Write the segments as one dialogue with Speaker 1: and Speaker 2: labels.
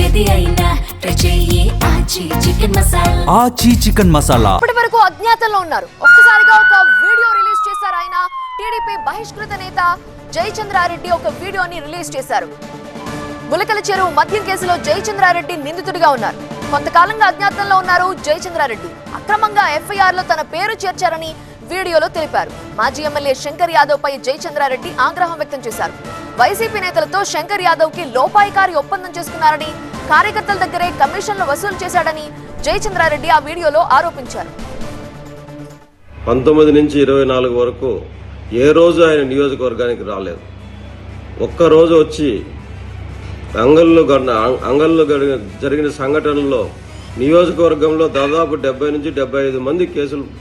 Speaker 1: ఏది అయినా ట్రై చెయ్యి ఆచి చికెన్ మసాలా.
Speaker 2: ఆచి చికెన్ మసాలా.
Speaker 3: ఇప్పటి వరకు అజ్ఞాతంలో ఉన్నారు. ఒక్కసారిగా ఒక వీడియో రిలీజ్ చేశారు. ఆయన టీడీపీ బహిష్కృత నేత జయచంద్రారెడ్డి ఒక వీడియోని రిలీజ్ చేశారు. ములకల చెరువు మద్యం కేసులో జయచంద్రారెడ్డి నిందితుడిగా ఉన్నారు. కొంతకాలంగా అజ్ఞాతంలో ఉన్నారు జయచంద్రారెడ్డి. అక్రమంగా ఎఫ్ఐఆర్ లో తన పేరు చేర్చారని వీడియోలో తెలిపారు. మాజీ ఎమ్మెల్యే శంకర్ యాదవ్ పై జయచంద్రారెడ్డి ఆగ్రహం వ్యక్తం చేశారు. వైసీపీ నేతలతో శంకర్ యాదవ్ కి లోపాయికారి ఒప్పందం చేసుకున్నారని, కార్యకర్తల దగ్గరే కమిషన్లు వసూలు చేశాడని జయచంద్రారెడ్డి ఆ వీడియోలో ఆరోపించారు.
Speaker 4: 19 నుంచి 24 వరకు ఏ రోజు ఆయన నియోజకవర్గానికి రాలేదు. ఒక్కరోజు వచ్చి అంగల్లో జరిగిన సంఘటనల్లో నియోజకవర్గంలో దాదాపు 70 నుంచి 75 మంది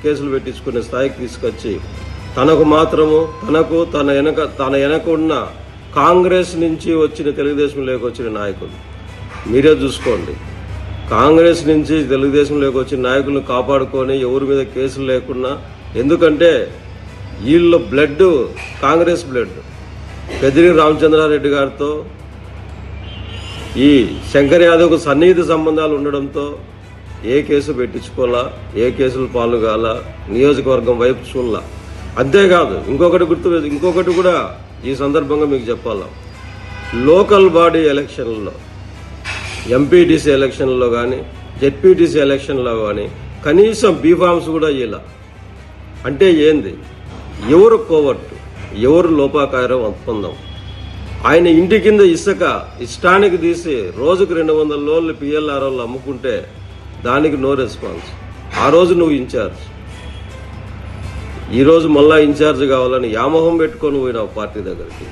Speaker 4: కేసులు పెట్టించుకునే స్థాయికి తీసుకొచ్చి తనకు మాత్రము తన వెనక ఉన్న కాంగ్రెస్ నుంచి వచ్చిన తెలుగుదేశంలోకి వచ్చిన నాయకులు మీరే చూసుకోండి. కాంగ్రెస్ నుంచి తెలుగుదేశంలోకి వచ్చిన నాయకులను కాపాడుకొని ఎవరి మీద కేసులు లేకుండా, ఎందుకంటే వీళ్ళ బ్లడ్ కాంగ్రెస్ బ్లడ్. పెద్దిరి రామచంద్రారెడ్డి గారితో ఈ శంకర్ యాదవ్కు సన్నిహిత సంబంధాలు ఉండడంతో ఏ కేసు పెట్టించుకోవాలా, ఏ కేసులు పాల్గొనాలా, నియోజకవర్గం వైపు చూడాల. అంతేకాదు ఇంకొకటి కూడా ఈ సందర్భంగా మీకు చెప్పాలా. లోకల్ బాడీ ఎలక్షన్లలో, ఎంపీటీసీ ఎలక్షన్లో కానీ జెడ్పీటీసీ ఎలక్షన్లో కానీ కనీసం బీఫామ్స్ కూడా ఇలా. అంటే ఏంది? ఎవరు కోవర్టు, ఎవరు లోపాకారం ఒప్పందం? ఆయన ఇంటి కింద ఇష్టానికి తీసి రోజుకు 200 లోన్లు పిఎల్ఆర్ఓలు అమ్ముకుంటే దానికి నో రెస్పాన్స్. ఆ రోజు నువ్వు ఇన్ఛార్జ్, ఈరోజు మళ్ళా ఇన్ఛార్జ్ కావాలని యామోహం పెట్టుకొని పోయినావు పార్టీ దగ్గరికి.